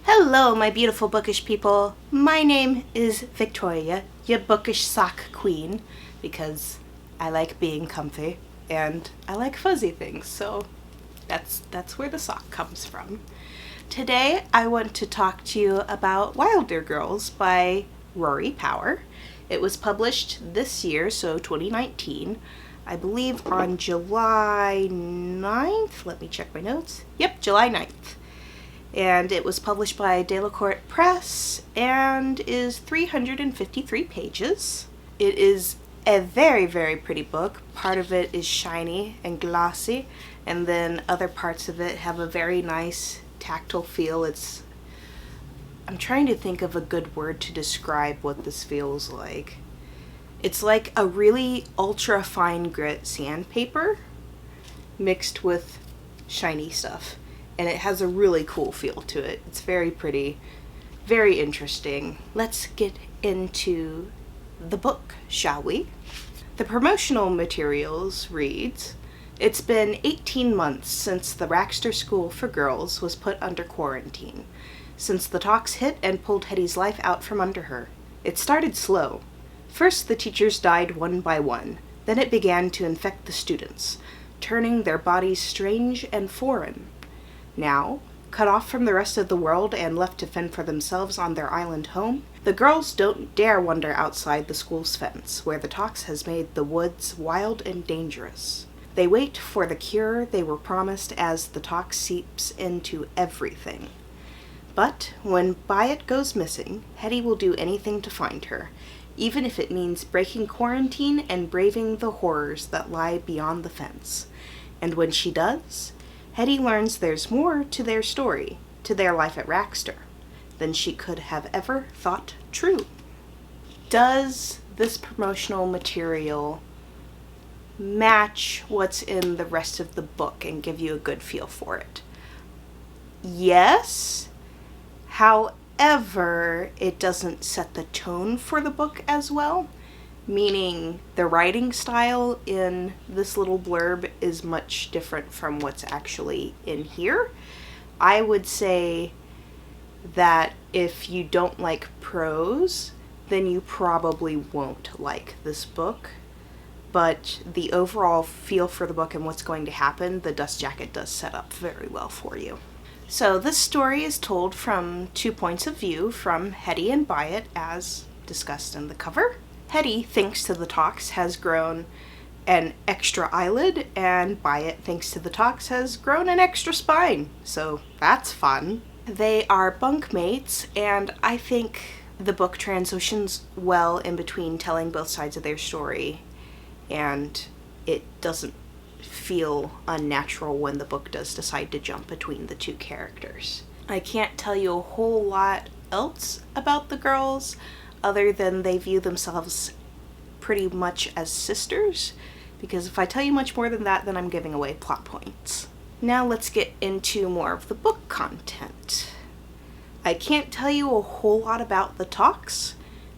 Hello, my beautiful bookish people. My name is Victoria, your bookish sock queen, because I like being comfy and I like fuzzy things, so that's where the sock comes from. Today, I want to talk to you about Wilder Girls by Rory Power. It was published this year, so 2019, I believe on July 9th. Let me check my notes. Yep, July 9th. And it was published by Delacorte Press and is 353 pages. It is a very, very pretty book. Part of it is shiny and glossy, and then other parts of it have a very nice tactile feel. I'm trying to think of a good word to describe what this feels like. It's like a really ultra fine grit sandpaper mixed with shiny stuff. And it has a really cool feel to it. It's very pretty, very interesting. Let's get into the book, shall we? The promotional materials reads, "It's been 18 months since the Raxter School for Girls was put under quarantine, since the talks hit and pulled Hetty's life out from under her. It started slow. First, the teachers died one by one. Then it began to infect the students, turning their bodies strange and foreign. Now, cut off from the rest of the world and left to fend for themselves on their island home, the girls don't dare wander outside the school's fence, where the tox has made the woods wild and dangerous. They wait for the cure they were promised as the tox seeps into everything. But when Byatt goes missing, Hetty will do anything to find her, even if it means breaking quarantine and braving the horrors that lie beyond the fence. And when she does, Hetty learns there's more to their story, to their life at Raxter, than she could have ever thought true." Does this promotional material match what's in the rest of the book and give you a good feel for it? Yes. However, it doesn't set the tone for the book as well. Meaning the writing style in this little blurb is much different from what's actually in here. I would say that if you don't like prose, then you probably won't like this book. But the overall feel for the book and what's going to happen, the dust jacket does set up very well for you. So this story is told from 2 points of view, from Hetty and Byatt, as discussed in the cover. Hetty, thanks to the tox, has grown an extra eyelid, and Byatt, thanks to the tox, has grown an extra spine. So that's fun. They are bunkmates, and I think the book transitions well in between telling both sides of their story, and it doesn't feel unnatural when the book does decide to jump between the two characters. I can't tell you a whole lot else about the girls, other than they view themselves pretty much as sisters, because if I tell you much more than that, then I'm giving away plot points. Now let's get into more of the book content. I can't tell you a whole lot about the tox,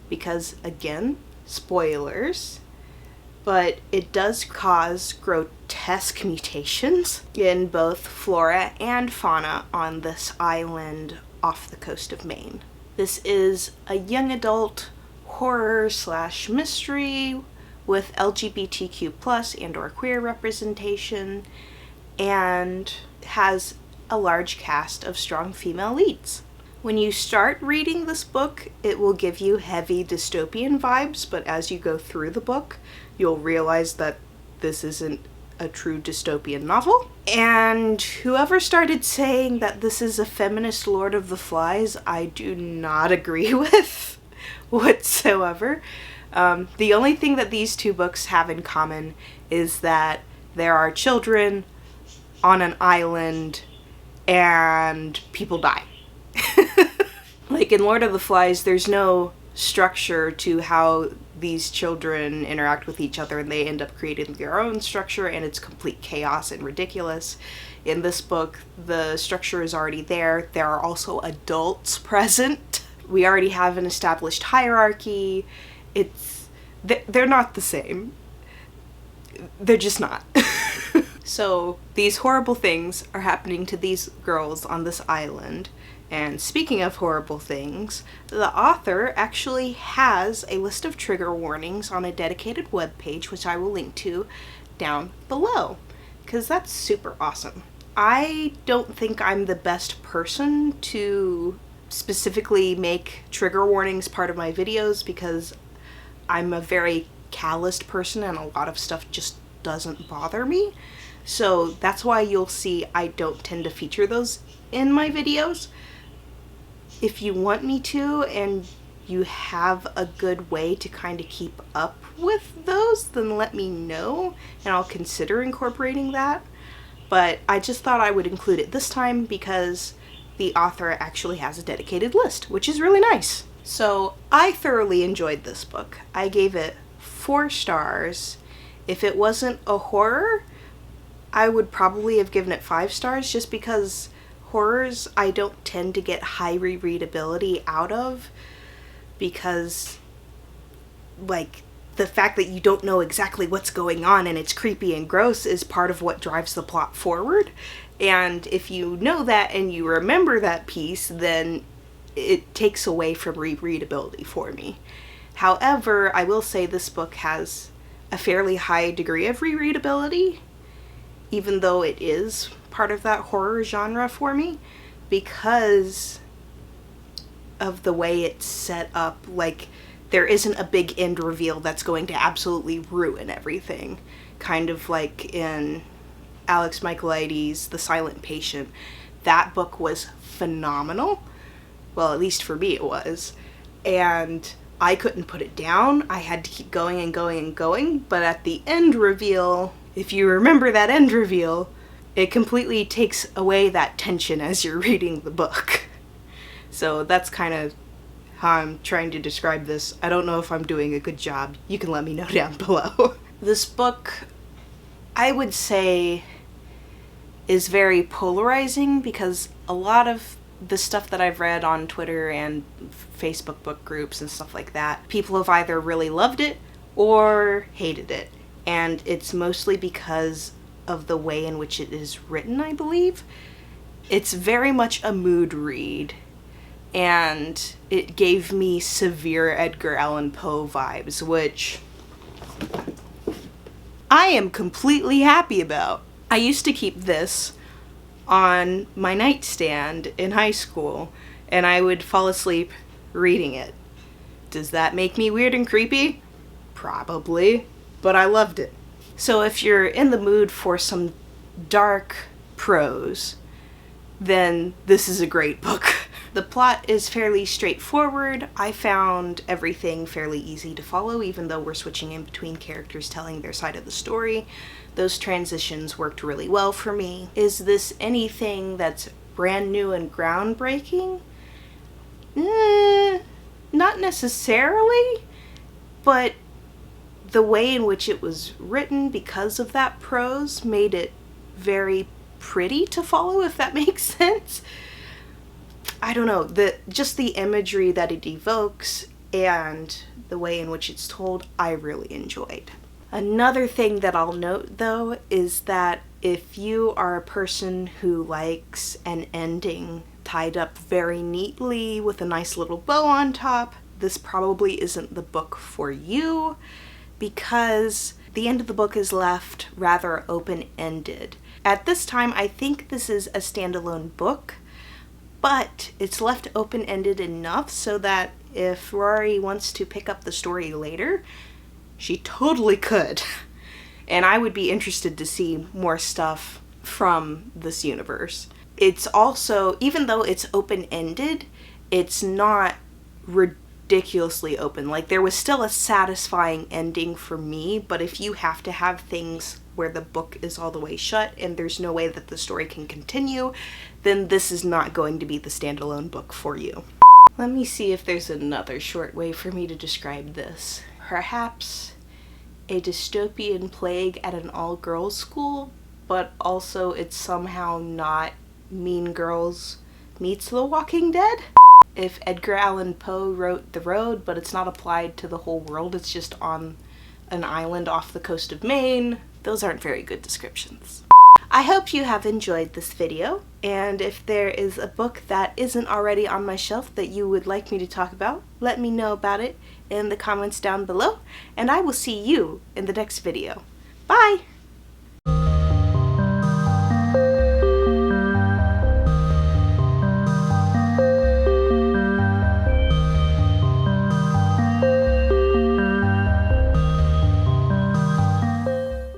because again, spoilers, but it does cause grotesque mutations in both flora and fauna on this island off the coast of Maine. This is a young adult horror/mystery with LGBTQ+ and or queer representation, and has a large cast of strong female leads. When you start reading this book, it will give you heavy dystopian vibes, but as you go through the book, you'll realize that this isn't a true dystopian novel. And whoever started saying that this is a feminist Lord of the Flies, I do not agree with whatsoever. The only thing that these two books have in common is that there are children on an island and people die. Like in Lord of the Flies, there's no structure to how these children interact with each other, and they end up creating their own structure, and it's complete chaos and ridiculous. In this book, the structure is already there. There are also adults present. We already have an established hierarchy. They're not the same. They're just not. So these horrible things are happening to these girls on this island, And speaking of horrible things, the author actually has a list of trigger warnings on a dedicated webpage, which I will link to down below, because that's super awesome. I don't think I'm the best person to specifically make trigger warnings part of my videos, because I'm a very calloused person and a lot of stuff just doesn't bother me. So that's why you'll see I don't tend to feature those in my videos. If you want me to and you have a good way to kind of keep up with those, then let me know and I'll consider incorporating that. But I just thought I would include it this time because the author actually has a dedicated list, which is really nice. So I thoroughly enjoyed this book. I gave it 4 stars. If it wasn't a horror, I would probably have given it 5 stars, just because horrors I don't tend to get high rereadability out of, because like the fact that you don't know exactly what's going on and it's creepy and gross is part of what drives the plot forward. And if you know that and you remember that piece, then it takes away from rereadability for me. However, I will say this book has a fairly high degree of rereadability, even though it is part of that horror genre for me, because of the way it's set up. Like, there isn't a big end reveal that's going to absolutely ruin everything. Kind of like in Alex Michaelides' The Silent Patient. That book was phenomenal. Well, at least for me it was. And I couldn't put it down. I had to keep going and going and going. But at the end reveal, if you remember that end reveal, it completely takes away that tension as you're reading the book. So that's kind of how I'm trying to describe this. I don't know if I'm doing a good job. You can let me know down below. This book, I would say, is very polarizing, because a lot of the stuff that I've read on Twitter and Facebook book groups and stuff like that, people have either really loved it or hated it. And it's mostly because of the way in which it is written, I believe. It's very much a mood read, and it gave me severe Edgar Allan Poe vibes, which I am completely happy about. I used to keep this on my nightstand in high school, and I would fall asleep reading it. Does that make me weird and creepy? Probably, but I loved it. So if you're in the mood for some dark prose, then this is a great book. The plot is fairly straightforward. I found everything fairly easy to follow, even though we're switching in between characters telling their side of the story. Those transitions worked really well for me. Is this anything that's brand new and groundbreaking? Not necessarily, but the way in which it was written, because of that prose, made it very pretty to follow, if that makes sense. I don't know, just the imagery that it evokes and the way in which it's told, I really enjoyed. Another thing that I'll note, though, is that if you are a person who likes an ending tied up very neatly with a nice little bow on top, this probably isn't the book for you, because the end of the book is left rather open-ended. At this time, I think this is a standalone book, but it's left open-ended enough so that if Rory wants to pick up the story later, she totally could. And I would be interested to see more stuff from this universe. It's also, even though it's open-ended, it's not ridiculously open. Like, there was still a satisfying ending for me, but if you have to have things where the book is all the way shut and there's no way that the story can continue, then this is not going to be the standalone book for you. Let me see if there's another short way for me to describe this. Perhaps a dystopian plague at an all-girls school, but also it's somehow not Mean Girls meets The Walking Dead. If Edgar Allan Poe wrote The Road, but it's not applied to the whole world, it's just on an island off the coast of Maine, those aren't very good descriptions. I hope you have enjoyed this video, and if there is a book that isn't already on my shelf that you would like me to talk about, let me know about it in the comments down below, and I will see you in the next video. Bye!